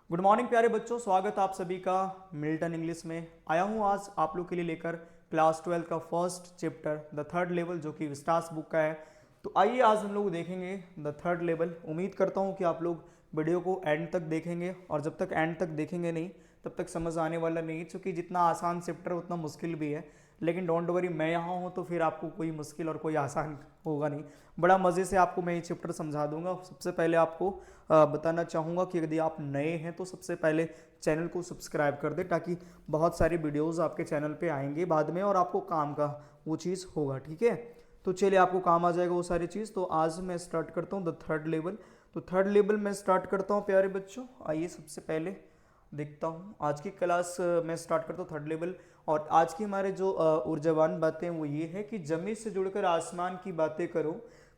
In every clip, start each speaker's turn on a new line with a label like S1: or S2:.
S1: Good morning प्यारे बच्चों, स्वागत आप सभी का मिल्टन इंग्लिश में। आया हूँ आज आप लोग के लिए लेकर क्लास 12 का first chapter the third level, जो कि विस्टास बुक का है। तो आइए आज हम लोग देखेंगे द थर्ड लेवल। उम्मीद करता हूँ कि आप लोग वीडियो को एंड तक देखेंगे, और जब तक एंड तक देखेंगे नहीं तब तक समझ आने वाला नहीं, क्योंकि जितना आसान चैप्टर उतना मुश्किल भी है। लेकिन डोंट वरी, मैं यहाँ हूँ तो फिर आपको कोई मुश्किल और कोई आसान होगा नहीं। बड़ा मज़े से आपको मैं ये चैप्टर समझा दूंगा। सबसे पहले आपको बताना चाहूँगा कि यदि आप नए हैं तो सबसे पहले चैनल को सब्सक्राइब कर दें, ताकि बहुत सारी वीडियोज़ आपके चैनल पे आएंगे बाद में और आपको काम का वो चीज़ होगा। ठीक है, तो चलिए आपको काम आ जाएगा वो सारी चीज़। तो आज मैं स्टार्ट करता हूँ द थर्ड लेवल। तो थर्ड लेवल मैं स्टार्ट करता हूँ प्यारे बच्चों। आइए सबसे पहले देखता हूँ आज की क्लास में स्टार्ट करता हूँ थर्ड लेवल। और आज की हमारे जो ऊर्जावान बातें वो ये है कि ज़मीन से जुड़कर आसमान की बातें करो,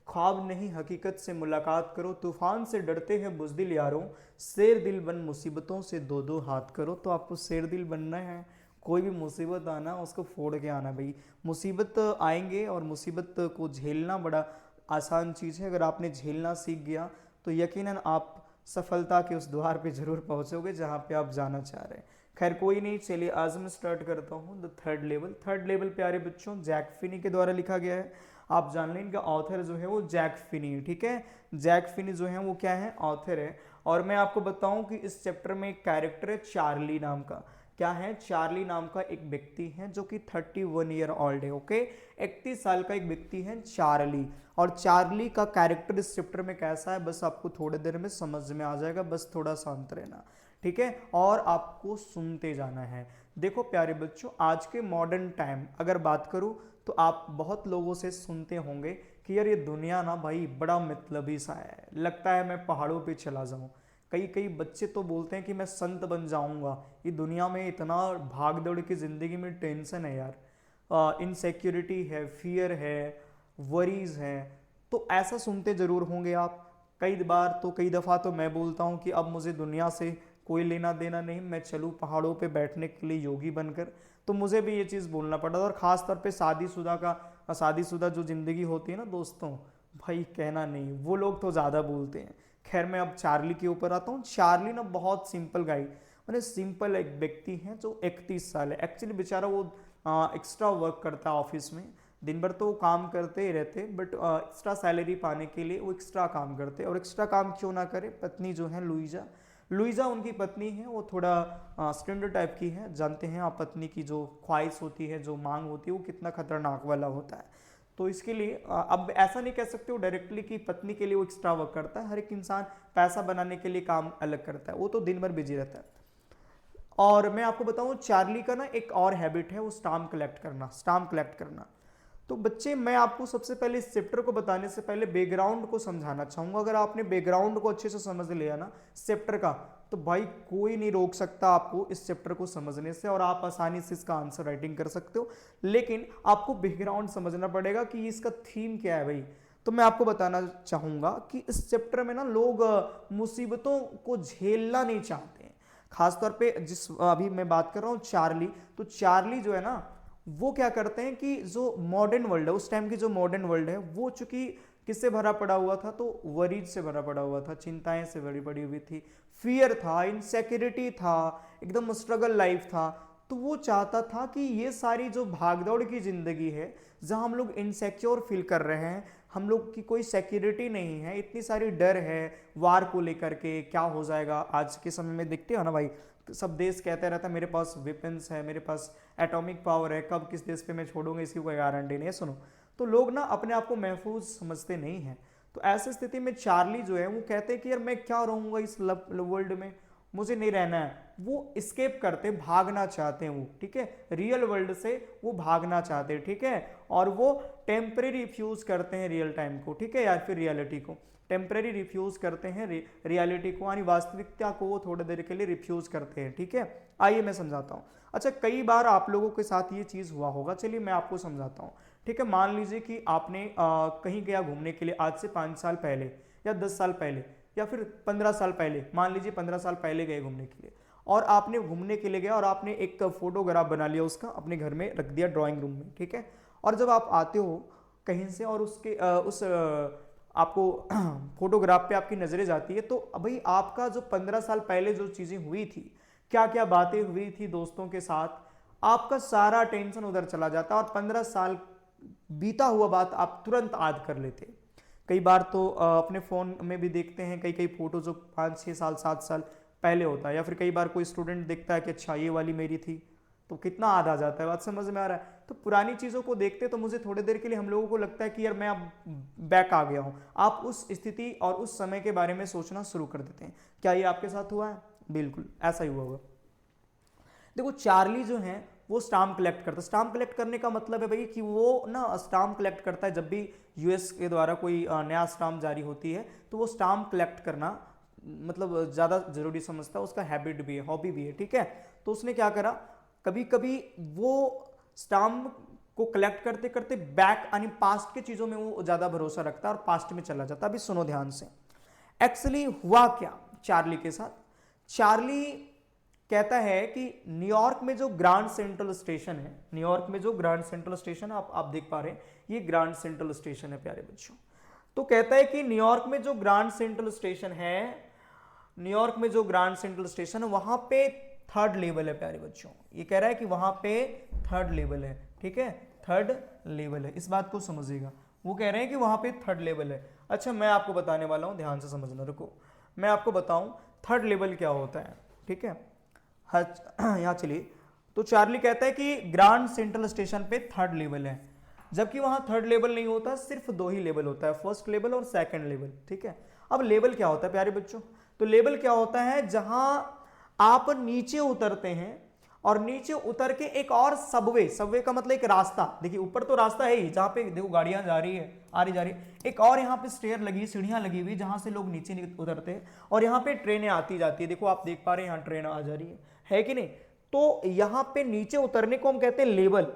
S1: ख्वाब नहीं हकीकत से मुलाकात करो, तूफान से डरते हैं बुज़दिल यारों, शेर दिल बन मुसीबतों से दो दो हाथ करो। तो आपको शेर दिल बनना है, कोई भी मुसीबत आना उसको फोड़ के आना भाई। मुसीबत आएंगे और मुसीबत को झेलना बड़ा आसान चीज़ है। अगर आपने झेलना सीख गया तो यकीनन आप सफलता के उस द्वार पे जरूर पहुंचोगे जहां पे आप जाना चाह रहे हैं। खैर कोई नहीं, चलिए आज मैं स्टार्ट करता हूँ the third level. Third level प्यारे बच्चों जैक फिनी के द्वारा लिखा गया है। आप जान लें इनका ऑथर जो है वो जैक फिनी। ठीक है, जैक फिनी जो है वो क्या है, ऑथर है। और मैं आपको बताऊं कि इस चैप्टर में एक कैरेक्टर है चार्ली नाम का। क्या है, चार्ली नाम का एक व्यक्ति है जो कि 31 ईयर ओल्ड है। ओके, 31 साल का एक व्यक्ति है चार्ली। और चार्ली का कैरेक्टर इस चैप्टर में कैसा है बस आपको थोड़ी देर में समझ में आ जाएगा, बस थोड़ा शांत रहना। ठीक है, और आपको सुनते जाना है। देखो प्यारे बच्चों, आज के मॉडर्न टाइम अगर बात करूं तो आप बहुत लोगों से सुनते होंगे कि यार ये दुनिया ना भाई बड़ा मतलबी सा है, लगता है मैं पहाड़ों पे चला जाऊं। कई कई बच्चे तो बोलते हैं कि मैं संत बन जाऊंगा, ये दुनिया में इतना भाग दौड़ की ज़िंदगी में टेंशन है यार, इनसिक्योरिटी है, फियर है, वरीज है। तो ऐसा सुनते ज़रूर होंगे आप। कई बार तो कई दफ़ा तो मैं बोलता हूँ कि अब मुझे दुनिया से कोई लेना देना नहीं, मैं चलूँ पहाड़ों पे बैठने के लिए योगी बनकर। तो मुझे भी ये चीज़ बोलना पड़ा। और ख़ास तौर पे शादीशुदा जो ज़िंदगी होती है ना दोस्तों, भाई कहना नहीं, वो लोग तो ज़्यादा बोलते हैं। खैर मैं अब चार्ली के ऊपर आता हूँ। चार्ली ना बहुत सिंपल गाई, मैंने सिंपल एक व्यक्ति है जो 31 साल है। एक्चुअली बेचारा वो एक्स्ट्रा वर्क करता है ऑफिस में। दिन भर तो वो काम करते ही रहते, बट एक्स्ट्रा सैलरी पाने के लिए वो एक्स्ट्रा काम करते। और एक्स्ट्रा काम क्यों ना करे, पत्नी जो है लुइजा, लुइजा उनकी पत्नी है, वो थोड़ा स्टैंडर्ड टाइप की है। जानते हैं आप पत्नी की जो ख्वाहिश होती है, जो मांग होती है, वो कितना खतरनाक वाला होता है। तो इसके लिए अब ऐसा नहीं कह सकते हो डायरेक्टली कि पत्नी के लिए वो एक्स्ट्रा वर्क करता है। हर एक इंसान पैसा बनाने के लिए काम अलग करता है, वो तो दिन भर बिजी रहता है। और मैं आपको बताऊं चार्ली का ना एक और हैबिट है, वो स्टाम्प कलेक्ट करना। तो बच्चे मैं आपको सबसे पहले इस चैप्टर को बताने से पहले बैकग्राउंड को समझाना चाहूंगा। अगर आपने बैकग्राउंड को अच्छे से समझ लिया ना इस चैप्टर का, तो भाई कोई नहीं रोक सकता आपको इस चैप्टर को समझने से, और आप आसानी से इसका आंसर राइटिंग कर सकते हो। लेकिन आपको बैकग्राउंड समझना पड़ेगा कि इसका थीम क्या है भाई। तो मैं आपको बताना चाहूंगा कि इस चैप्टर में ना लोग मुसीबतों को झेलना नहीं चाहते हैं। खासतौर पे जिस अभी मैं बात कर रहा हूँ चार्ली, तो चार्ली जो है ना वो क्या करते हैं कि जो मॉडर्न वर्ल्ड है, उस टाइम की जो मॉडर्न वर्ल्ड है, वो चूंकि किससे भरा पड़ा हुआ था, तो वरीज से भरा पड़ा हुआ था, चिंताएं से भरी पड़ी हुई थी, फियर था, इनसिक्योरिटी था, एकदम स्ट्रगल लाइफ था। तो वो चाहता था कि ये सारी जो भागदौड़ की जिंदगी है, जहां हम लोग इनसिक्योर फील कर रहे हैं, हम लोग की कोई सिक्योरिटी नहीं है, इतनी सारी डर है वार को लेकर के, क्या हो जाएगा। आज के समय में देखते हो ना भाई, सब देश कहते रहता है मेरे पास वेपन्स है, मेरे पास एटॉमिक पावर है, कब किस देश पे मैं छोड़ूंगा इसकी कोई गारंटी नहीं है। सुनो, तो लोग ना अपने आप को महफूज समझते नहीं हैं। तो ऐसी स्थिति में चार्ली जो है वो कहते हैं कि यार मैं क्या रहूंगा इस वर्ल्ड में, मुझे नहीं रहना है। वो स्केप करते, भागना चाहते हैं वो। ठीक है, रियल वर्ल्ड से वो भागना चाहते हैं। ठीक है, और वो टेम्परेरी रिफ्यूज करते हैं रियल टाइम को, ठीक है, या फिर रियलिटी को। टेम्परेरी रिफ्यूज करते हैं रियलिटी को, यानी वास्तविकता को वो थोड़ी देर के लिए रिफ्यूज करते हैं। ठीक है, आइए मैं समझाता हूँ। अच्छा, कई बार आप लोगों के साथ ये चीज़ हुआ होगा, चलिए मैं आपको समझाता हूँ। ठीक है, मान लीजिए कि आपने कहीं गया घूमने के लिए आज से 5 साल पहले, या 10 साल पहले, या फिर 15 साल पहले। मान लीजिए 15 साल पहले गए घूमने के लिए, और आपने घूमने के लिए गया और आपने एक फोटोग्राफ बना लिया उसका, अपने घर में रख दिया ड्राइंग रूम में। ठीक है, और जब आप आते हो कहीं से और उसके उस आपको फोटोग्राफ पे आपकी नजरें जाती है, तो भाई आपका जो 15 साल पहले जो चीजें हुई थी, क्या क्या बातें हुई थी दोस्तों के साथ, आपका सारा टेंशन उधर चला जाता और 15 साल बीता हुआ बात आप तुरंत याद कर लेते। कई बार तो अपने फ़ोन में भी देखते हैं कई कई फोटो जो 5-6 साल 7 साल पहले होता है, या फिर कई बार कोई स्टूडेंट देखता है कि अच्छा ये वाली मेरी थी, तो कितना याद आ जाता है। बात समझ में आ रहा है? तो पुरानी चीज़ों को देखते तो मुझे थोड़ी देर के लिए हम लोगों को लगता है कि यार मैं अब बैक आ गया हूँ। आप उस स्थिति और उस समय के बारे में सोचना शुरू कर देते हैं। क्या ये आपके साथ हुआ है? बिल्कुल ऐसा ही हुआ होगा। देखो चार्ली जो है वो स्टाम्प कलेक्ट करता है। स्टाम्प कलेक्ट करने का मतलब है भाई कि वो ना स्टाम्प कलेक्ट करता है। जब भी यूएस के द्वारा कोई नया स्टाम्प जारी होती है तो वो स्टाम्प कलेक्ट करना मतलब ज़्यादा जरूरी समझता है, उसका हैबिट भी है, हॉबी भी है, ठीक है। तो उसने क्या करा, कभी कभी वो स्टाम्प को कलेक्ट करते करते बैक यानी पास्ट के चीज़ों में वो ज़्यादा भरोसा रखता है और पास्ट में चला जाता है। अभी सुनो ध्यान से, एक्चुअली हुआ क्या चार्ली के साथ। चार्ली कहता है कि न्यूयॉर्क में जो ग्रैंड सेंट्रल स्टेशन है, न्यूयॉर्क में जो ग्रैंड सेंट्रल स्टेशन है, आप देख पा रहे हैं ये ग्रैंड सेंट्रल स्टेशन है प्यारे बच्चों। तो कहता है कि न्यूयॉर्क में जो ग्रैंड सेंट्रल स्टेशन है, न्यूयॉर्क में जो ग्रैंड सेंट्रल स्टेशन है वहां पे थर्ड लेवल है प्यारे बच्चों। ये कह रहा है कि वहां पे थर्ड लेवल है, ठीक है, थर्ड लेवल है, इस बात को समझिएगा। वो कह रहे हैं कि वहां पे थर्ड लेवल है। अच्छा मैं आपको बताने वाला हूं, ध्यान से समझना, रुको मैं आपको बताऊं थर्ड लेवल क्या होता है, ठीक है। यहाँ चलिए, तो चार्ली कहता है कि ग्रैंड सेंट्रल स्टेशन पे थर्ड लेवल है, जबकि वहां थर्ड लेवल नहीं होता, सिर्फ दो ही लेवल होता है, फर्स्ट लेवल और सेकंड लेवल, ठीक है। अब लेवल क्या होता है प्यारे बच्चों, तो लेवल क्या होता है, जहां आप नीचे उतरते हैं और नीचे उतर के एक और सबवे, सबवे का मतलब एक रास्ता, देखिए ऊपर तो रास्ता है ही जहां पे देखो गाड़ियां जा रही है, आ रही जा रही है, एक और यहाँ पे स्टेयर लगी, सीढ़ियां लगी हुई जहां से लोग नीचे उतरते हैं और यहाँ पे ट्रेनें आती जाती है। देखो आप देख पा रहे हैं यहाँ ट्रेन आ जा रही है कि नहीं। तो यहाँ पे नीचे उतरने को हम कहते हैं लेवल,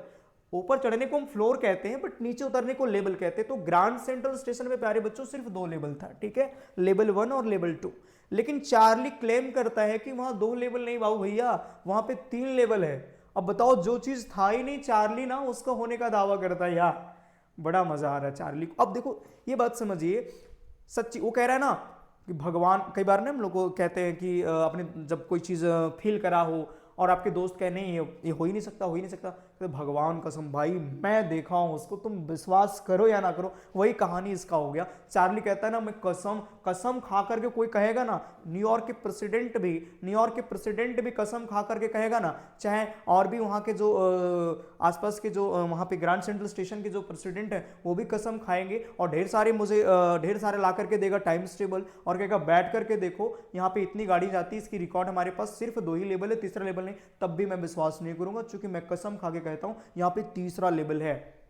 S1: ऊपर चढ़ने को हम फ्लोर कहते हैं, बट नीचे उतरने को लेवल कहते हैं। तो ग्रैंड सेंट्रल स्टेशन में प्यारे बच्चों सिर्फ दो लेवल था, ठीक है, लेवल 1 और लेवल 2। लेकिन चार्ली क्लेम करता है कि वहां दो लेवल नहीं बाबू भैया, वहां पे 3 लेवल है। अब बताओ, जो चीज था ही नहीं चार्ली ना उसका होने का दावा करता है यार, बड़ा मजा आ रहा है चार्ली को। अब देखो ये बात समझिए, सच्ची वो कह रहा है ना कि भगवान, कई बार ना हम लोग को कहते हैं कि अपने जब कोई चीज फील करा हो और आपके दोस्त कहे नहीं ये हो ही नहीं सकता, हो ही नहीं सकता, तो भगवान कसम भाई मैं देखा हूं उसको, तुम विश्वास करो या ना करो, वही कहानी इसका हो गया। चार्ली कहता है ना, मैं कसम कसम खा करके, कोई कहेगा ना, न्यूयॉर्क के प्रेसिडेंट भी कसम खा करके कहेगा ना, चाहे और भी वहां के जो आसपास के जो वहां पे ग्रैंड सेंट्रल स्टेशन के जो प्रेसिडेंट है वो भी कसम खाएंगे और ढेर सारे ला करके देगा टाइम्स टेबल और कहेगा बैठ करके देखो यहाँ पे इतनी गाड़ी जाती है, इसकी रिकॉर्ड हमारे पास सिर्फ 2 ही लेवल है, तीसरा लेवल नहीं, तब भी मैं विश्वास नहीं करूंगा क्योंकि मैं कसम खा के कहता हूं यहां पे तीसरा लेवल है।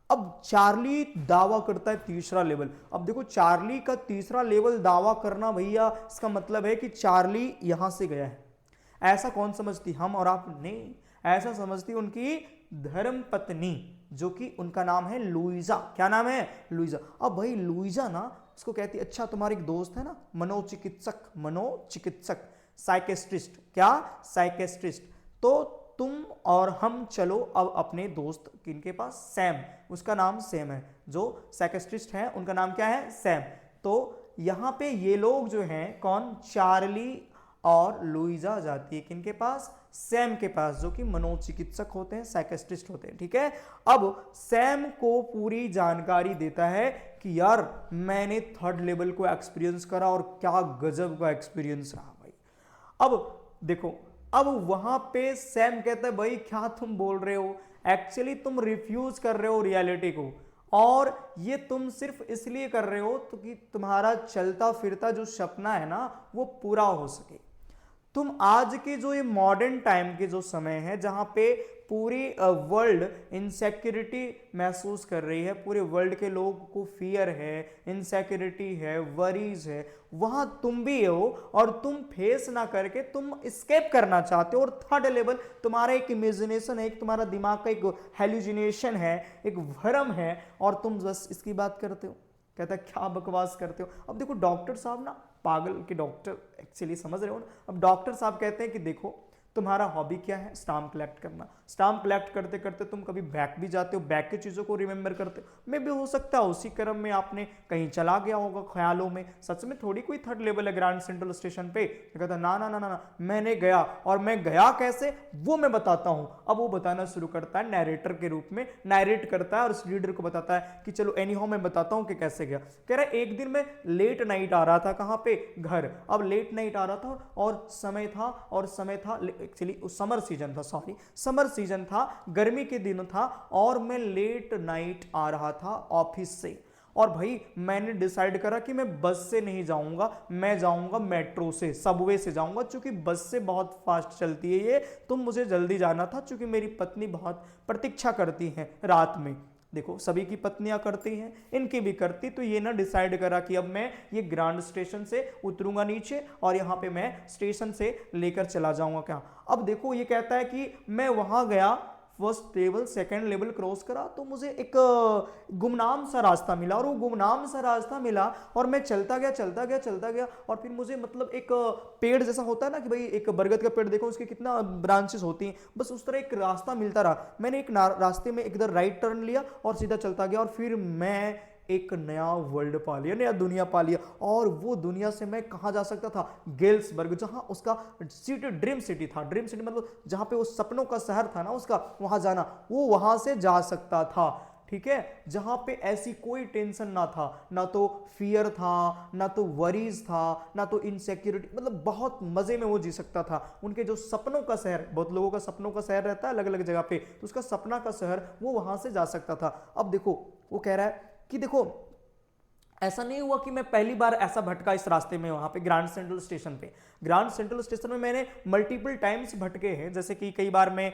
S1: अब चार्ली दावा करता है तीसरा लेवल। अब देखो चार्ली का तीसरा लेवल दावा करना भैया, इसका मतलब है कि चार्ली यहां से गया है। ऐसा कौन समझती, हम और आप नहीं, ऐसा समझती उनकी धर्म पत्नी, जो कि उनका नाम है लुइजा। क्या नाम है? लुइजा। अब भाई लुइजा ना उसको कहती है, अच्छा तुम्हारी एक दोस्त है ना मनोचिकित्सक साइकेस्ट्रिस्ट, क्या साइकेस्ट्रिस्ट, तो तुम और हम चलो अब अपने दोस्त किनके पास, सैम, उसका नाम सैम है, जो साइकेस्ट्रिस्ट है उनका नाम क्या है, सैम। तो यहां पे ये लोग जो हैं कौन, चार्ली और लुइजा जाती है किनके पास, सैम के पास, जो कि मनोचिकित्सक होते हैं, साइकेस्ट्रिस्ट होते हैं, ठीक है। अब सैम को पूरी जानकारी देता है कि यार मैंने थर्ड लेवल को एक्सपीरियंस करा और क्या गजब का एक्सपीरियंस रहा भाई। अब देखो, अब वहां पे सैम कहता है भाई क्या तुम बोल रहे हो, एक्चुअली तुम रिफ्यूज कर रहे हो रियलिटी को, और ये तुम सिर्फ इसलिए कर रहे हो तो कि तुम्हारा चलता फिरता जो सपना है ना वो पूरा हो सके। तुम आज के जो ये मॉडर्न टाइम के जो समय है जहां पे पूरी वर्ल्ड इनसेक्योरिटी महसूस कर रही है, पूरे वर्ल्ड के लोगों को फियर है, इनसेक्योरिटी है, वरीज है, वहां तुम भी हो और तुम फेस ना करके तुम एस्केप करना चाहते हो। और थर्ड लेवल तुम्हारा एक इमेजिनेशन है, एक तुम्हारा दिमाग का एक हेलुसिनेशन है, एक भ्रम है, और तुम बस इसकी बात करते हो। कहता है क्या बकवास करते हो। अब देखो डॉक्टर साहब ना, पागल के डॉक्टर, एक्चुअली समझ रहे हो ना, अब डॉक्टर साहब कहते हैं कि देखो तुम्हारा हॉबी क्या है? स्टाम्प कलेक्ट करना। स्टाम्प कलेक्ट करते करते तुम कभी बैक भी जाते हो, बैक की चीज़ों को रिमेंबर करते हो। मे भी हो सकता है उसी क्रम में आपने कहीं चला गया होगा ख्यालों में। सच में थोड़ी कोई थर्ड लेवल है ग्रैंड सेंट्रल स्टेशन पे। कहता ना ना ना ना ना, मैंने गया, और मैं गया कैसे वो मैं बताता हूं। अब वो बताना शुरू करता है नैरेटर के रूप में, नैरेट करता है और उस रीडर को बताता है कि चलो एनी हाउ मैं बताता हूं कि कैसे गया। कह रहा है एक दिन मैं लेट नाइट आ रहा था, कहां पे? घर। अब लेट नाइट आ रहा था और समय था एक्चुअली समर सीजन था, सॉरी समर सीजन था, गर्मी के दिन था, और मैं लेट नाइट आ रहा था ऑफिस से। और भाई मैंने डिसाइड करा कि मैं बस से नहीं जाऊंगा, मैं जाऊंगा मेट्रो से, सबवे से जाऊंगा, क्योंकि बस से बहुत फास्ट चलती है ये, तो मुझे जल्दी जाना था, क्योंकि मेरी पत्नी बहुत प्रतीक्षा करती है रात में। देखो सभी की पत्नियां करती हैं, इनकी भी करती। तो ये ना डिसाइड करा कि अब मैं ये ग्रांड स्टेशन से उतरूंगा नीचे, और यहां पे मैं स्टेशन से लेकर चला जाऊंगा क्या। अब देखो ये कहता है कि मैं वहां गया, first level second level cross करा, तो मुझे एक गुमनाम सा रास्ता मिला, और वो गुमनाम सा रास्ता मिला, और मैं चलता गया चलता गया चलता गया, और फिर मुझे मतलब एक पेड़ जैसा होता है ना कि भाई एक बरगद का पेड़ देखो उसके कितना ब्रांचेस होती हैं, बस उस तरह एक रास्ता मिलता रहा। मैंने एक रास्ते में इधर राइट टर्न लिया और सीधा चलता गया, और फिर मैं एक नया वर्ल्ड पा लिया, नया दुनिया पा लिया। और वो दुनिया से मैं कहां जा सकता था? गेल्सबर्ग, जहां उसका सिटी ड्रीम सिटी था। ड्रीम सिटी मतलब जहां पे वो सपनों का शहर था ना उसका, वहां जाना, वो वहां से जा सकता था। ठीक है, जहां पे ऐसी कोई टेंशन ना था, ना तो फियर था, ना तो वरीज था, ना तो इनसिक्योरिटी, मतलब बहुत मजे में वो जी सकता था। उनके जो सपनों का शहर, बहुत लोगों का सपनों का शहर रहता है अलग अलग जगह पे, तो उसका सपना का शहर वो वहां से जा सकता था। अब देखो वो कह रहा है कि देखो ऐसा नहीं हुआ कि मैं पहली बार ऐसा भटका इस रास्ते में, वहां पे ग्रैंड सेंट्रल स्टेशन पे। ग्रैंड सेंट्रल स्टेशन में मैंने मल्टीपल टाइम्स भटके हैं, जैसे कि कई बार मैं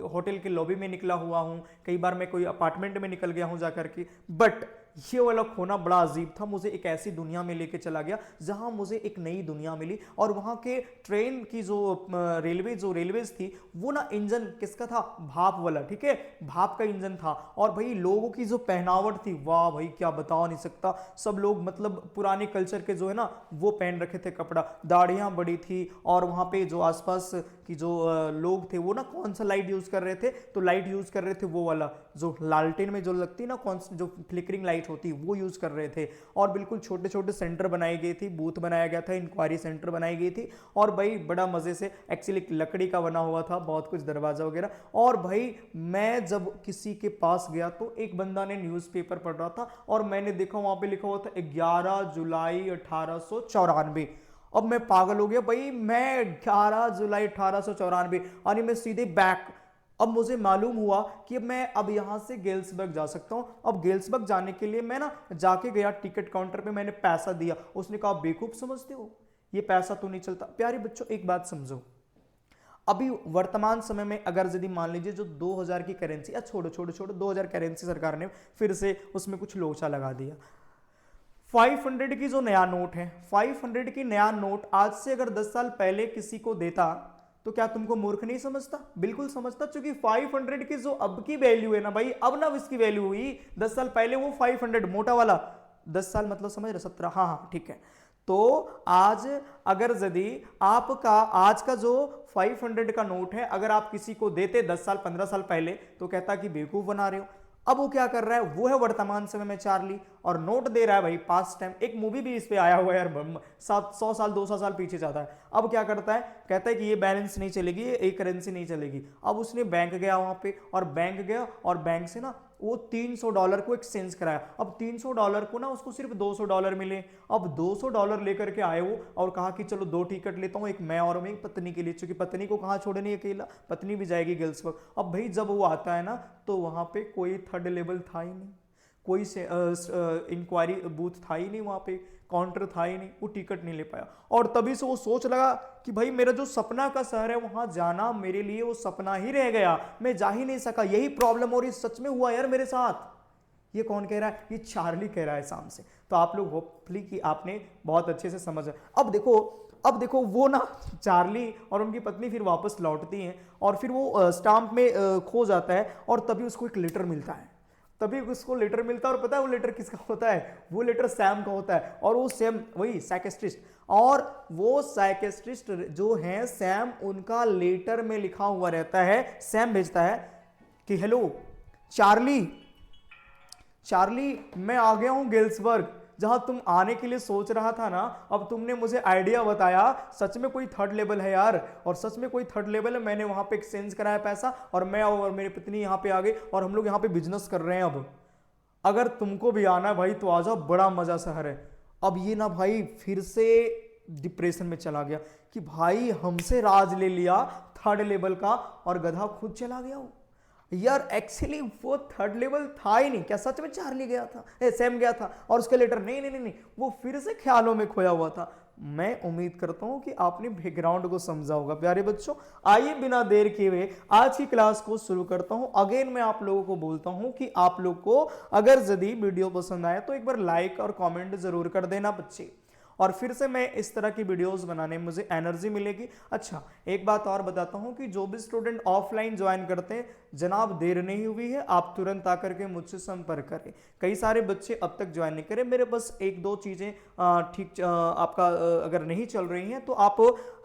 S1: होटल के लॉबी में निकला हुआ हूं, कई बार मैं कोई अपार्टमेंट में निकल गया हूं जाकर के। बट ये वाला खोना बड़ा अजीब था, मुझे एक ऐसी दुनिया में लेके चला गया जहां मुझे एक नई दुनिया मिली। और वहां के ट्रेन की जो रेलवेज थी, वो ना इंजन किसका था? भाप वाला। ठीक है, भाप का इंजन था। और भाई लोगों की जो पहनावट थी, वाह भाई क्या बता नहीं सकता। सब लोग मतलब पुराने कल्चर के जो है ना वो पहन रखे थे कपड़ा, दाढ़ियां बड़ी थी। और वहां पे जो आसपास की जो लोग थे वो ना कौन सा लाइट यूज कर रहे थे? तो लाइट यूज कर रहे थे वो वाला जो लालटेन में जो लगती है ना, कौन जो फ्लिकरिंग लाइट होती वो यूज कर रहे थे। और बिल्कुल छोटे छोटे सेंटर बनाई गई थी, बूथ बनाया गया था, इंक्वायरी सेंटर बनाई गई थी। और भाई बड़ा मजे से, एक्चुअली लकड़ी का बना हुआ था बहुत कुछ, दरवाजा वगैरह। और भाई मैं जब किसी के पास गया तो एक बंदा ने न्यूज़पेपर पढ़ रहा था, और मैंने देखा वहां पे लिखा हुआ था 11 जुलाई 1894। अब मैं पागल हो गया भाई, मैं 11 जुलाई 1894, यानी मैं सीधे बैक। अब मुझे मालूम हुआ कि मैं अब यहां से गेल्सबर्ग जा सकता हूं। अब गेल्सबर्ग जाने के लिए मैं ना जाके गया टिकट काउंटर पे, मैंने पैसा दिया। उसने कहा बेवकूफ समझते हो, ये पैसा तो नहीं चलता। प्यारे बच्चों एक बात समझो, अभी वर्तमान समय में अगर यदि मान लीजिए जो 2000 की करेंसी, या छोड़ो छोड़ो छोड़ो 2000 करेंसी सरकार ने फिर से उसमें कुछ लोचा लगा दिया। 500 की जो नया नोट है, 500 की नया नोट आज से अगर 10 साल पहले किसी को देता तो क्या तुमको मूर्ख नहीं समझता? बिल्कुल समझता, क्योंकि 500 की जो अब की वैल्यू है ना भाई, अब ना इसकी वैल्यू हुई। 10 साल पहले वो 500 मोटा वाला, 10 साल मतलब समझ रहे 17, हाँ हाँ ठीक है। तो आज अगर यदि आपका आज का जो 500 का नोट है, अगर आप किसी को देते 10 साल 15 साल पहले, तो कहता कि बेवकूफ बना रहे हो। अब वो क्या कर रहा है? वो है वर्तमान समय में चार्ली, और नोट दे रहा है भाई पास्ट टाइम। एक मूवी भी इस पे आया हुआ है यार, 100 साल 200 साल पीछे जाता है। अब क्या करता है? कहता है कि ये बैलेंस नहीं चलेगी, ये करेंसी नहीं चलेगी। अब उसने बैंक गया वहां पे, और बैंक गया और बैंक से ना वो $300 को एक्सचेंज कराया। अब $300 को ना उसको सिर्फ $200 मिले। अब $200 लेकर के आए वो, और कहा कि चलो 2 टिकट लेता हूं, एक मैं और मेरी पत्नी के लिए, क्योंकि पत्नी को कहां छोड़नी अकेला, पत्नी भी जाएगी गेल्सबर्ग। अब भाई जब वो आता है ना, तो वहां पे कोई थर्ड लेवल था ही नहीं, कोई से इंक्वायरी बूथ था ही नहीं, वहां पे काउंटर था ही नहीं, वो टिकट नहीं ले पाया। और तभी से वो सोच लगा कि भाई मेरा जो सपना का शहर है वहां जाना मेरे लिए वो सपना ही रह गया, मैं जा ही नहीं सका। यही प्रॉब्लम और ये सच में हुआ यार मेरे साथ। ये कौन कह रहा है? ये चार्ली कह रहा है सामने से। तो आप लोग होपफुली कि आपने बहुत अच्छे से समझा। अब देखो वो ना चार्ली और उनकी पत्नी फिर वापस लौटती हैं, और फिर वो स्टाम्प में खो जाता है, और तभी उसको एक लेटर मिलता है। और पता है वो लेटर किसका होता है? वो लेटर सैम का होता है। और वो सैम वही साइकियाट्रिस्ट, और वो साइकेट्रिस्ट जो हैं सैम, उनका लेटर में लिखा हुआ रहता है, सैम भेजता है कि हेलो चार्ली, चार्ली मैं आ गया हूं गेल्सबर्ग, जहां तुम आने के लिए सोच रहा था ना, अब तुमने मुझे आइडिया बताया, सच में कोई थर्ड लेवल है यार, और सच में कोई थर्ड लेवल है, मैंने वहां पे एक्सचेंज कराया पैसा, और मैं और मेरी पत्नी यहाँ पे आ गई, और हम लोग यहाँ पे बिजनेस कर रहे हैं। अब अगर तुमको भी आना है भाई तो आ जाओ, बड़ा मजा शहर है। अब ये ना भाई फिर से डिप्रेशन में चला गया कि भाई हमसे राज ले लिया थर्ड लेवल का, और गधा खुद चला गया हो यार। एक्चुअली वो थर्ड लेवल था ही नहीं, क्या सच में चार्ली गया था, सैम गया था, और उसके लेटर नहीं नहीं नहीं नहीं, वो फिर से ख्यालों में खोया हुआ था। मैं उम्मीद करता हूं कि आपने बैकग्राउंड को समझा होगा प्यारे बच्चों। आइए बिना देर किए हुए आज की क्लास को शुरू करता हूं। अगेन मैं आप लोगों को बोलता हूं कि आप लोग को अगर यदि वीडियो पसंद आए तो एक बार लाइक और कमेंट जरूर कर देना बच्चे, और फिर से मैं इस तरह की वीडियोस बनाने में मुझे एनर्जी मिलेगी। अच्छा एक बात और बताता हूं कि जो भी स्टूडेंट ऑफलाइन ज्वाइन करते हैं, जनाब देर नहीं हुई है, आप तुरंत आकर के मुझसे संपर्क करें। कई सारे बच्चे अब तक ज्वाइन नहीं करें, मेरे बस एक दो चीज़ें ठीक आपका अगर नहीं चल रही हैं तो आप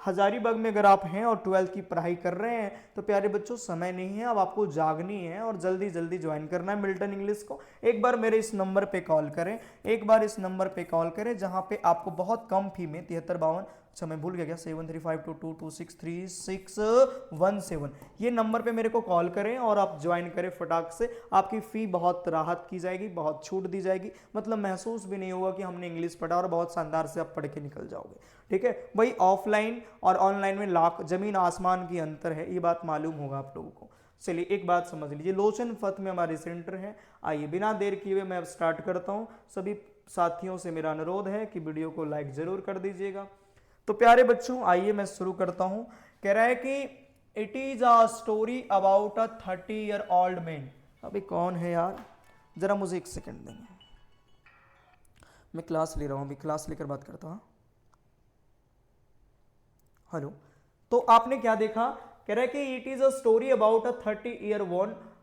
S1: हजारीबाग में अगर आप हैं और 12th की पढ़ाई कर रहे हैं तो प्यारे बच्चों समय नहीं है, अब आपको जागनी है और जल्दी जल्दी ज्वाइन करना है मिल्टन इंग्लिश को। एक बार मेरे इस नंबर पे कॉल करें, एक बार इस नंबर पे कॉल करें जहां पे आपको बहुत कम फी में 7352, अच्छा मैं भूल गया 735222636117, ये नंबर पे मेरे को कॉल करें और आप ज्वाइन करें फटाक से। आपकी फ़ी बहुत राहत की जाएगी, बहुत छूट दी जाएगी, मतलब महसूस भी नहीं होगा कि हमने इंग्लिश पढ़ा, और बहुत शानदार से आप पढ़ के निकल जाओगे। ठीक है भाई, ऑफलाइन और ऑनलाइन में लाख जमीन आसमान की अंतर है, ये बात मालूम होगा आप लोगों को। चलिए एक बात समझ लीजिए, लोचन फत में हमारे सेंटर है। आइए बिना देर किए हुए मैं अब स्टार्ट करता हूँ। सभी साथियों से मेरा अनुरोध है कि वीडियो को लाइक जरूर कर दीजिएगा। तो प्यारे बच्चों आइए मैं शुरू करता हूं। कह रहा है कि it is a story about a 30-year-old man. अभी कौन है यार, जरा मुझे एक सेकंड देंगे, मैं क्लास ले रहा हूं, अभी क्लास लेकर बात करता हूं। हेलो, तो आपने क्या देखा, कह रहा है कि it is a story about a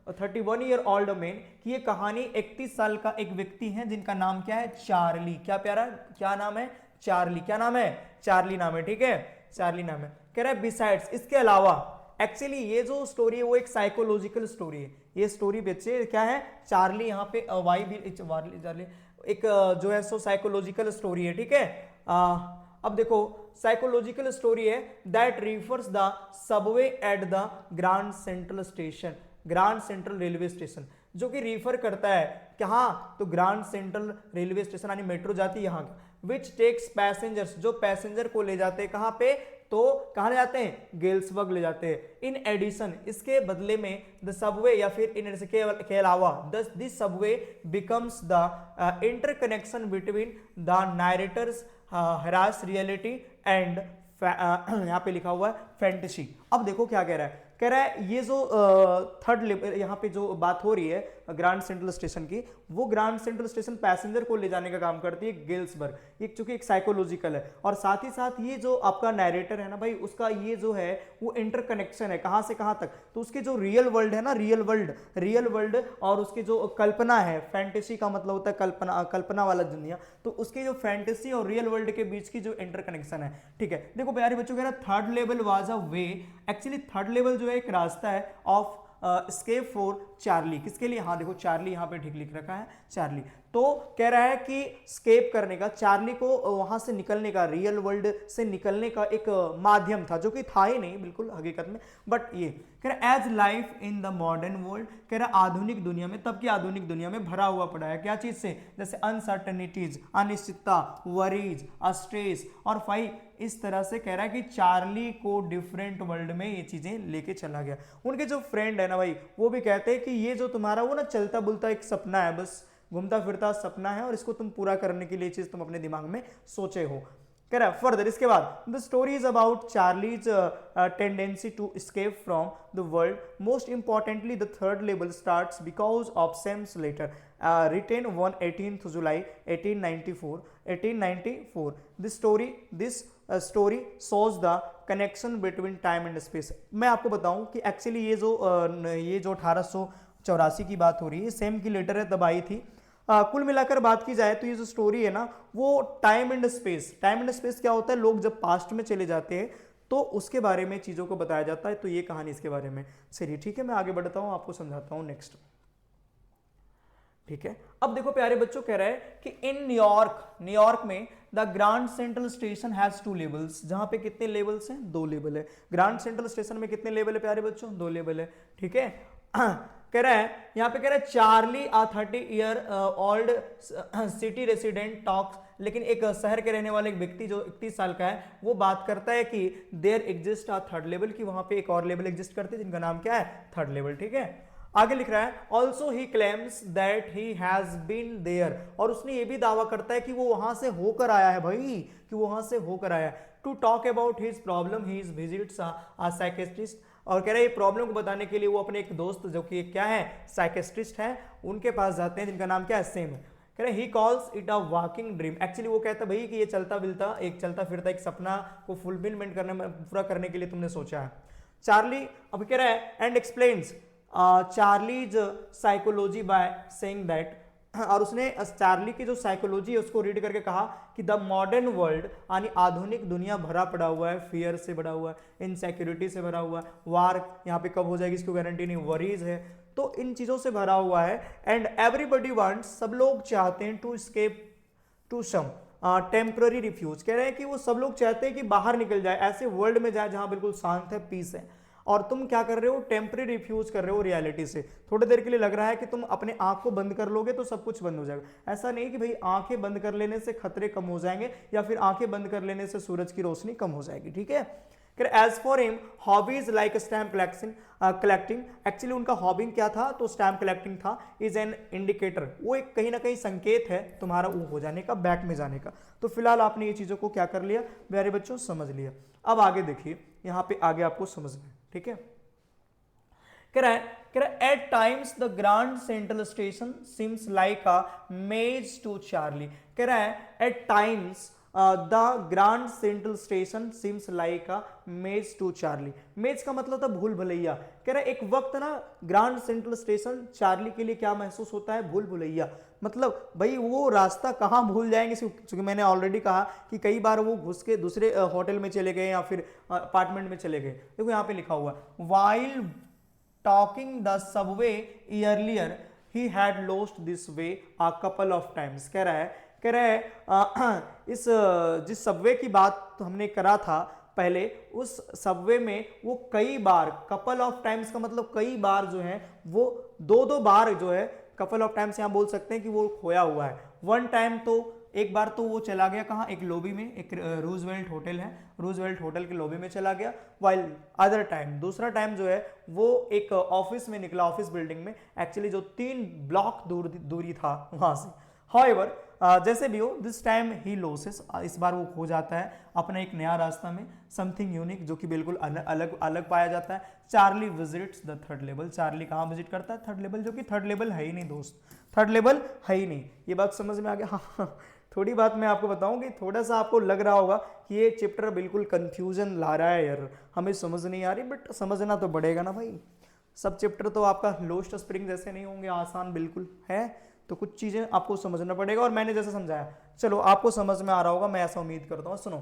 S1: 31-year-old man, कि ये कहानी 31 साल का एक व्यक्ति है जिनका नाम क्या है, चार्ली। क्या प्यारा, क्या नाम है, चार्ली। क्या नाम है, चार्ली नाम है, ठीक है, चार्ली नाम है। कह रहा है बिसाइड्स, इसके अलावा, एक्चुअली ये जो स्टोरी है वो एक साइकोलॉजिकल स्टोरी है। ये स्टोरी बच्चे क्या है, चार्ली यहाँ पे वाई भी चार्ली एक जो है सो साइकोलॉजिकल स्टोरी है, ठीक है। अब देखो साइकोलॉजिकल स्टोरी है that refers the Subway at the grand central station, grand central railway station, जो कि रिफर करता है कहाँ, तो ग्रैंड सेंट्रल रेलवे स्टेशन यानी मेट्रो जाती है यहाँ, विच टेक्स पैसेंजर्स, जो पैसेंजर को ले जाते हैं कहाँ पे, तो कहाँ ले जाते हैं, गेल्सबर्ग ले जाते हैं। इन एडिशन, इसके बदले में द सबवे, या फिर इन के अलावा this subway becomes the interconnection between the narrator's harsh reality and यहाँ पे लिखा हुआ है फैंटेसी। अब देखो क्या कह रहा है, कह रहा है ये जो थर्ड लेवल यहाँ पे जो बात हो रही है ग्रैंड सेंट्रल स्टेशन की, वो ग्रैंड सेंट्रल स्टेशन पैसेंजर को ले जाने का काम करती है गेल्सबर्ग, ये चूंकि एक साइकोलॉजिकल है, और साथ ही साथ ये जो आपका नैरेटर है ना भाई, उसका ये जो है वो इंटरकनेक्शन है कहाँ से कहाँ तक, तो उसके जो रियल वर्ल्ड है ना, रियल वर्ल्ड और उसकी जो कल्पना है, फैंटेसी का मतलब होता है कल्पना, कल्पना वाला दुनिया, तो उसके जो फैंटेसी और रियल वर्ल्ड के बीच की जो इंटरकनेक्शन है, ठीक है। देखो प्यारे बच्चों, कह रहा है third level was a way, actually third level जो है एक रास्ता है ऑफ स्केप फॉर चार्ली, किसके लिए, हाँ देखो चार्ली यहाँ पे ठीक लिख रखा है, चार्ली, तो कह रहा है कि स्केप करने का, चार्ली को वहां से निकलने का, रियल वर्ल्ड से निकलने का एक माध्यम था, जो कि था ही नहीं बिल्कुल हकीकत में, बट ये कह रहा as life in the modern world, कह रहा आधुनिक दुनिया में, तब की आधुनिक दुनिया में भरा हुआ पड़ा है क्या चीज से, जैसे अनसर्टनिटीज, अनिश्चितता, वरीज, स्ट्रेस और फाइव, इस तरह से कह रहा है कि चार्ली को डिफरेंट वर्ल्ड में ये चीजें लेके चला गया। उनके जो फ्रेंड है ना भाई, वो भी कहते हैं कि ये जो तुम्हारा वो ना चलता बुलता एक सपना है, बस घूमता फिरता सपना है, और इसको तुम पूरा करने के लिए चीज तुम अपने दिमाग में सोचे हो। कह रहा है फर्दर, इसके बाद the story is about Charlie's tendency to escape from the world, most importantly the third level starts because of Sam's letter written on 18th July 1894. This story shows the connection between time and space. मैं आपको बताऊं कि actually ये जो 1884 की बात हो रही है, सेम की लेटर है तब आई थी। कुल मिलाकर बात की जाए तो ये जो स्टोरी है ना, वो time and space, time and space क्या होता है, लोग जब पास्ट में चले जाते हैं तो उसके बारे में चीजों को बताया जाता है। तो ये कहानी इसके बारे में। चलिए ठीक है, मैं आगे बढ़ता हूं, आपको समझाता हूं नेक्स्ट। ठीक है, अब देखो प्यारे बच्चों, कह रहा है कि इन न्यूयॉर्क, न्यूयॉर्क में the Grand Central station has 2 levels, जहां पे कितने लेवल्स हैं, 2 लेवल है। ग्रांड सेंट्रल स्टेशन में कितने लेवल है प्यारे बच्चों, 2 लेवल है। ठीक है, कह रहा है यहां पे, कह रहा है चार्ली आ 30 year old city resident talks, लेकिन एक शहर के रहने वाले एक व्यक्ति जो 31 साल का है वो बात करता है कि there exist uh 3rd level, की वहां पे एक और लेवल एग्जिस्ट करते हैं जिनका नाम क्या है, 3rd लेवल। ठीक है, आगे लिख रहा है also he claims that he has been there, और उसने ये भी दावा करता है कि वो वहां से होकर आया है भाई, कि वो वहां से होकर आया है। To talk about his problem he visits a psychiatrist, और कह रहे हैं ये प्रॉब्लम को बताने के लिए वो अपने एक दोस्त जो कि क्या है, साइकियाट्रिस्ट है, उनके पास जाते हैं जिनका नाम क्या है, सेम है। कह रहे he calls it a walking dream, actually वो कहता है भाई कि ये चलता बिलता एक चलता फिरता एक सपना को फुलफिलमेंट करने में, पूरा करने के लिए तुमने सोचा है। चार्ली अब कह रहा है and explains Charlie's psychology by saying that, और उसने चार्ली की जो साइकोलॉजी है उसको रीड करके कहा कि द मॉडर्न वर्ल्ड, यानी आधुनिक दुनिया भरा पड़ा हुआ है, फियर से भरा हुआ है, इनसिक्योरिटी से भरा हुआ है, वार यहाँ पे कब हो जाएगी इसकी गारंटी नहीं, वरीज है, तो इन चीजों से भरा हुआ है। एंड एवरीबडी वांट्स, सब लोग चाहते हैं, to escape to some temporary refuge, कह रहे हैं कि वो सब लोग चाहते हैं कि बाहर निकल जाए, ऐसे वर्ल्ड में जाए जहां बिल्कुल शांत है, पीस है, और तुम क्या कर रहे हो, टेम्पररी रिफ्यूज कर रहे हो रियलिटी से। थोड़ी देर के लिए लग रहा है कि तुम अपने आंख को बंद कर लोगे तो सब कुछ बंद हो जाएगा, ऐसा नहीं कि भाई आंखें बंद कर लेने से खतरे कम हो जाएंगे या फिर आंखें बंद कर लेने से सूरज की रोशनी कम हो जाएगी। ठीक है, as for him hobbies like stamp collecting, actually उनका हॉबी क्या था, तो स्टैम्प कलेक्टिंग था। इज एन इंडिकेटर, वो एक कहीं ना कहीं संकेत है तुम्हारा वो हो जाने का, बैक में जाने का। तो फिलहाल आपने ये चीजों को क्या कर लिया प्यारे बच्चों, समझ लिया। अब आगे देखिए, यहां पे आगे आपको समझना है। ठीक है, कह रहा है at times the Grand Central Station seems like a maze to Charlie, कह रहा है at times the Grand Central Station seems like a maze to Charlie, मेज का मतलब था भूल भुलैया। कह रहा है एक वक्त ना ग्रांड सेंट्रल स्टेशन चार्ली के लिए क्या महसूस होता है, भूल भुलैया, मतलब भाई वो रास्ता कहाँ भूल जाएंगे, क्योंकि मैंने ऑलरेडी कहा कि कई बार वो घुस के दूसरे होटल में चले गए या फिर अपार्टमेंट में चले गए। देखो यहाँ पे लिखा हुआ while talking the Subway earlier he had lost this way a couple of times, कह रहा है इस जिस सबवे की बात तो हमने करा था पहले, उस सबवे में वो कई बार, कपल ऑफ टाइम्स का मतलब कई बार जो है वो 2-2 बार जो है, कपल ऑफ टाइम्स यहां बोल सकते हैं कि वो खोया हुआ है। वन टाइम तो एक बार तो वो चला गया कहाँ, एक लॉबी में, एक रूजवेल्ट होटल है, रूजवेल्ट होटल के लॉबी में चला गया, वाइल अदर टाइम, दूसरा टाइम जो है वो एक ऑफिस में निकला, ऑफिस बिल्डिंग में, एक्चुअली जो 3 ब्लॉक दूरी था वहां से। हाउएवर जैसे भी हो, दिस टाइम ही लॉसेस, इस बार वो खो जाता है अपना एक नया रास्ता में, समथिंग यूनिक, जो कि बिल्कुल अलग पाया जाता है। Charlie visits the 3rd level, Charlie कहाँ विजिट करता है, 3rd लेवल, जो कि 3rd लेवल है ही नहीं दोस्त, 3rd लेवल है ही नहीं। ये बात समझ में आ गया। हाँ, थोड़ी बात मैं आपको बताऊं कि थोड़ा सा आपको लग रहा होगा कि ये चैप्टर बिल्कुल कंफ्यूजन ला रहा है यार, हमें समझ नहीं आ रही, बट समझना तो पड़ेगा ना भाई, सब चैप्टर तो आपका लोस्ट स्प्रिंग जैसे नहीं होंगे, आसान बिल्कुल है, तो कुछ चीजें आपको समझना पड़ेगा, और मैंने जैसे समझाया, चलो आपको समझ में आ रहा होगा, मैं ऐसा उम्मीद करता हूँ। सुनो,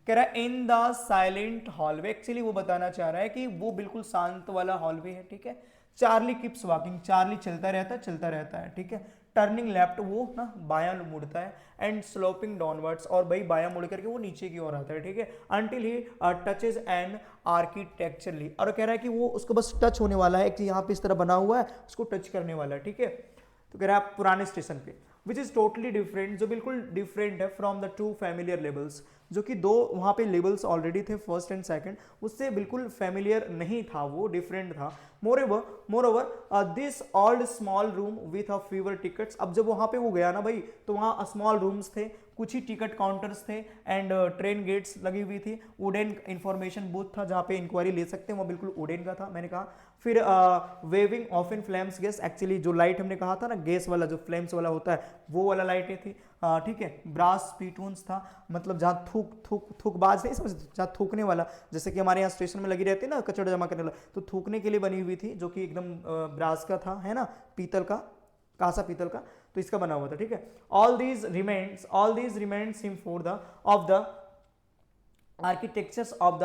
S1: कह रहा है in the silent hallway, actually वो बताना चाह रहा है कि वो बिल्कुल शांत वाला हॉलवे है। ठीक है, चार्ली कीप्स वॉकिंग, चार्ली चलता रहता है। ठीक है, टर्निंग लेफ्ट, वो ना बायां मुड़ता है, एंड स्लोपिंग डाउनवर्ड्स, और भाई बायां मुड़ करके वो नीचे की ओर आता है। ठीक है, until he touches an architecturally, और कह रहा है कि वो उसको बस टच होने वाला है, कि यहाँ पे इस तरह बना हुआ है, उसको टच करने वाला है। ठीक है, तो कह रहा है पुराने स्टेशन पे, विच इज टोटली डिफरेंट, जो बिल्कुल डिफरेंट है फ्रॉम द 2 फैमिलियर लेवल्स, जो कि 2 वहां पे लेवल्स ऑलरेडी थे, फर्स्ट एंड सेकंड, उससे बिल्कुल फैमिलियर नहीं था, वो डिफरेंट था। Moreover this old small room with a fever tickets, अब जब वहां पे वो गया ना भाई, तो वहां स्मॉल रूम्स थे, कुछ ही टिकट काउंटर्स थे, एंड ट्रेन गेट्स लगी हुई थी, वुडन इंफॉर्मेशन बूथ था जहाँ पे इंक्वायरी ले सकते हैं, वो बिल्कुल वुडन का था, मैंने कहा। फिर waving of in flames gas, actually जो लाइट हमने कहा था ना, गैस वाला जो फ्लेम्स वाला होता है, वो वाला लाइटें थी। ठीक है, ब्रास स्पीटून्स था, मतलब जहाँ थूकबाज नहीं समझते, जहाँ थूकने वाला, जैसे कि हमारे यहाँ स्टेशन में लगी रहती है ना कचरा जमा करने वाला, तो थूकने के लिए बनी हुई थी, जो कि एकदम ब्रास का था, है ना, पीतल का, कासा पीतल का। तो इसका बना हुआ था, ठीक है। All these remains him for the of the architectures of the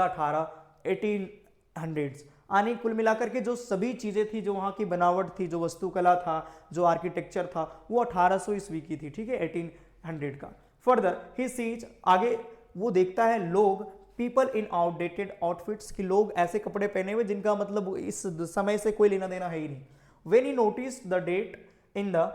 S1: 1800s। यानी कुल मिलाकर के जो सभी चीजें थी, जो वहां की बनावट थी, जो वास्तुकला था, जो आर्किटेक्चर था, वो 1800 ईस्वी की थी, ठीक है, 1800 का। फर्दर ही सीज, आगे वो देखता है लोग, पीपल इन आउटडेटेड आउटफिट्स, कि लोग ऐसे कपड़े पहने हुए जिनका मतलब इस समय से कोई लेना देना है ही नहीं। When he notice the date in the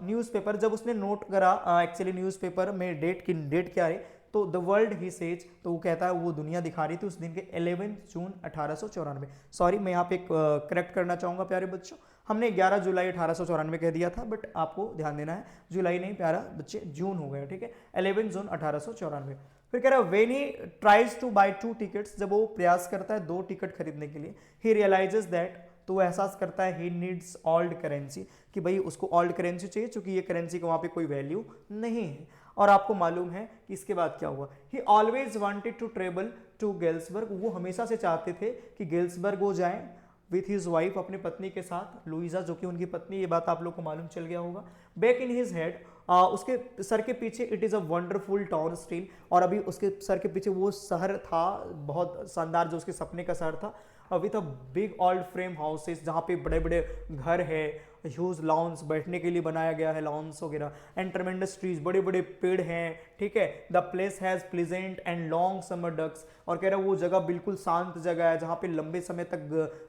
S1: newspaper, जब उसने नोट करा एक्चुअली न्यूज़पेपर में डेट क्या है, तो द वर्ल्ड ही सेज, तो वो कहता है वो दुनिया दिखा रही थी उस दिन के 11 जून 1894। सॉरी, मैं यहाँ पे करेक्ट करना चाहूँगा प्यारे बच्चों, हमने 11 जुलाई 1894 कह दिया था, बट आपको ध्यान देना है जुलाई नहीं प्यारा बच्चे, जून हो गया, ठीक है, 11 जून 1894। फिर कह रहा है when he tries to buy 2 tickets, जब वो प्रयास करता है 2 टिकट खरीदने के लिए, ही रियलाइजेस दैट, तो वो एहसास करता है ही नीड्स ओल्ड करेंसी, कि भाई उसको ओल्ड करेंसी चाहिए, क्योंकि ये करेंसी का वहाँ पे कोई वैल्यू नहीं है। और आपको मालूम है कि इसके बाद क्या हुआ, he always wanted to travel to Galesburg, वो हमेशा से चाहते थे कि गेल्सबर्ग वो जाएं विथ हिज वाइफ, अपनी पत्नी के साथ, लुइजा जो कि उनकी पत्नी, ये बात आप लोग को मालूम चल गया होगा। बैक इन हिज हेड, उसके सर के पीछे it is a wonderful town still, और अभी उसके सर के पीछे वो शहर था बहुत शानदार, जो उसके सपने का शहर था, with a big old frame houses, जहाँ पे बड़े बड़े घर है, ह्यूज लॉन्स, बैठने के लिए बनाया गया है लॉन्स वगैरह, एंड ट्रेमेंडस ट्रीज, बड़े बड़े पेड़ हैं, ठीक है। The place has pleasant and long summer dusks, और कह रहा है वो जगह बिल्कुल शांत जगह है, जहाँ पे लंबे समय तक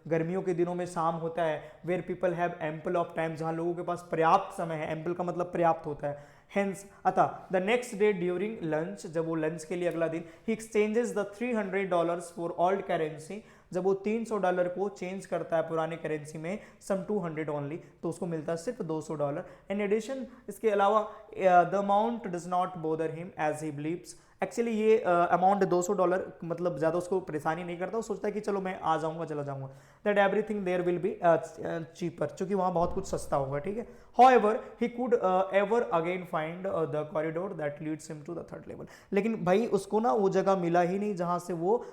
S1: गर्मियों के दिनों में शाम होता है। Where people have ample of time, जहाँ लोगों के पास पर्याप्त समय है, एम्पल का मतलब पर्याप्त होता है। हेंस अतः the next day during lunch, जब वो लंच के लिए अगला दिन, he exchanges the $300 for old currency, जब वो $300 को चेंज करता है पुराने करेंसी में, सम 200 ओनली, तो उसको मिलता है सिर्फ $200। इन एडिशन, इसके अलावा the amount does not bother him as he believes, actually ये अमाउंट $200 मतलब ज़्यादा उसको परेशानी नहीं करता, वो सोचता है कि चलो मैं आ जाऊँगा, चला जाऊँगा, that everything there will be cheaper, क्योंकि वहाँ बहुत कुछ सस्ता होगा, ठीक है। However, he could ever again find the corridor that leads him to the third level, लेकिन भाई उसको ना वो जगह मिला ही नहीं जहाँ से वो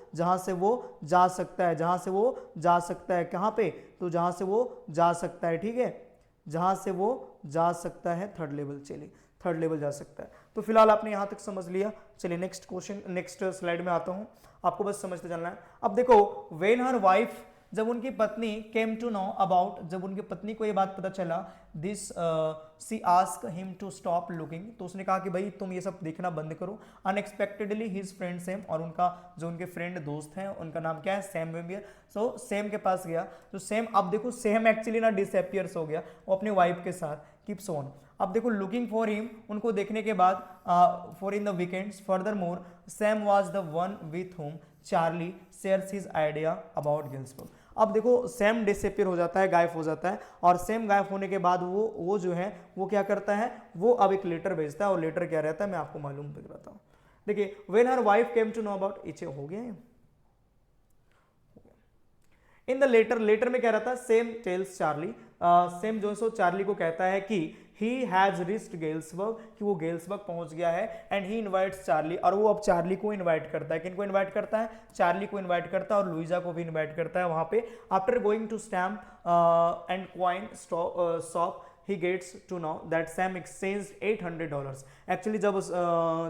S1: जा सकता है, कहाँ पे, तो जहाँ से वो जा सकता है, ठीक है, जहाँ से वो जा सकता है थर्ड लेवल, चलिए थर्ड लेवल जा सकता है। तो फिलहाल आपने यहाँ तक समझ लिया, चलिए नेक्स्ट क्वेश्चन, नेक्स्ट स्लाइड में आता हूँ, आपको बस समझते चलना है। अब देखो, व्हेन हर वाइफ, जब उनकी पत्नी केम टू नो अबाउट, जब उनकी पत्नी को ये बात पता चला, this she ask him to stop looking, तो उसने कहा कि भाई तुम ये सब देखना बंद करो। अनएक्सपेक्टेडली हिज फ्रेंड सेम, और उनका जो उनके फ्रेंड दोस्त हैं उनका नाम क्या है, सैम वेम्बियर, सो सेम के पास गया। तो सेम, अब देखो सेम एक्चुअली ना डिसअपियर्स हो गया, वो अपनी वाइफ के साथ कीप्स ऑन। अब देखो लुकिंग फॉर हिम, उनको देखने के बाद, for in the weekends, furthermore Sam was the one with whom Charlie shares his idea about Galesburg. अब देखो सैम डिसअपियर हो जाता है, गायब हो जाता है, और सैम गायब होने के बाद वो जो है वो क्या करता है, वो अब एक लेटर भेजता है, और लेटर क्या रहता है मैं आपको मालूम कराता हूँ। देखिए, when her wife came to know about, इचे हो गया इन द लेटर में क्या रहता है, सेम टेल्स चार्ली, सेम जो है सो चार्ली को कहता है कि ही हैज रिच्ड गेल्सबर्ग, कि वो गेल्सबर्ग पहुंच गया है, एंड ही इनवाइट्स चार्ली, और वो अब चार्ली को इनवाइट करता है, किनको इनवाइट करता है, चार्ली को इनवाइट करता है, और लुइजा को भी इनवाइट करता है वहां पे। After going to stamp and coin shop, he gets to know that Sam exchanged $800। Actually जब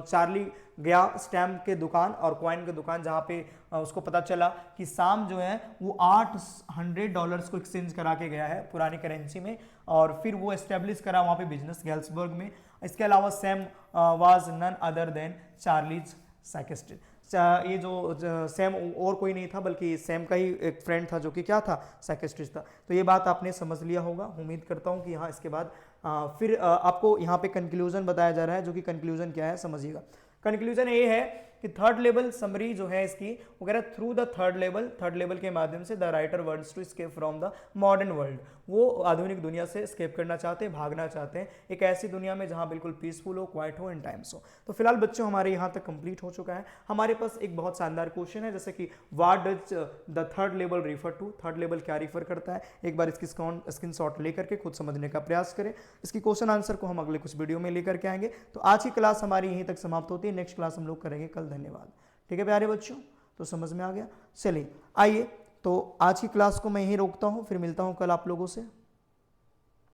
S1: चार्ली गया स्टैम्प के दुकान और क्वाइन के दुकान, जहाँ पे उसको पता चला कि साम जो है वो $800 को एक्सचेंज करा के गया है पुरानी करेंसी में, और फिर वो एस्टेब्लिश करा वहाँ पे बिजनेस गेल्सबर्ग में। इसके अलावा Sam was none other than Charlie's psychiatrist, ये जो सैम और कोई नहीं था बल्कि सैम का ही एक फ्रेंड था, जो कि क्या था, साइकिस्ट्रिस्ट था। तो ये बात आपने समझ लिया होगा, उम्मीद करता हूँ कि यहाँ इसके बाद फिर आपको यहाँ पे कंक्लूजन बताया जा रहा है, जो कि कंक्लूजन क्या है समझिएगा। कंक्लूजन ये है कि थर्ड लेवल समरी जो है इसकी, वो कह रहा है थ्रू द थर्ड लेवल के माध्यम से the writer wants to escape from the modern world, वो आधुनिक दुनिया से एस्केप करना चाहते हैं, भागना चाहते हैं एक ऐसी दुनिया में जहां बिल्कुल पीसफुल हो, क्वाइट हो, एंड टाइम्स हो। तो फिलहाल बच्चों हमारे यहाँ तक कंप्लीट हो चुका है। हमारे पास एक बहुत शानदार क्वेश्चन है, जैसे कि what does the third level refer to, third level क्या रिफर करता है, एक बार इसकी स्क्रीनशॉट लेकर के खुद समझने का प्रयास करें। इसकी क्वेश्चन आंसर को हम अगले कुछ वीडियो में लेकर के आएंगे। तो आज की क्लास हमारी यहीं तक समाप्त होती है, नेक्स्ट क्लास हम लोग करेंगे कल। धन्यवाद। ठीक है प्यारे बच्चों, तो समझ में आ गया। चलिए आइए, तो आज की क्लास को मैं यहीं रोकता हूँ, फिर मिलता हूँ कल आप लोगों से।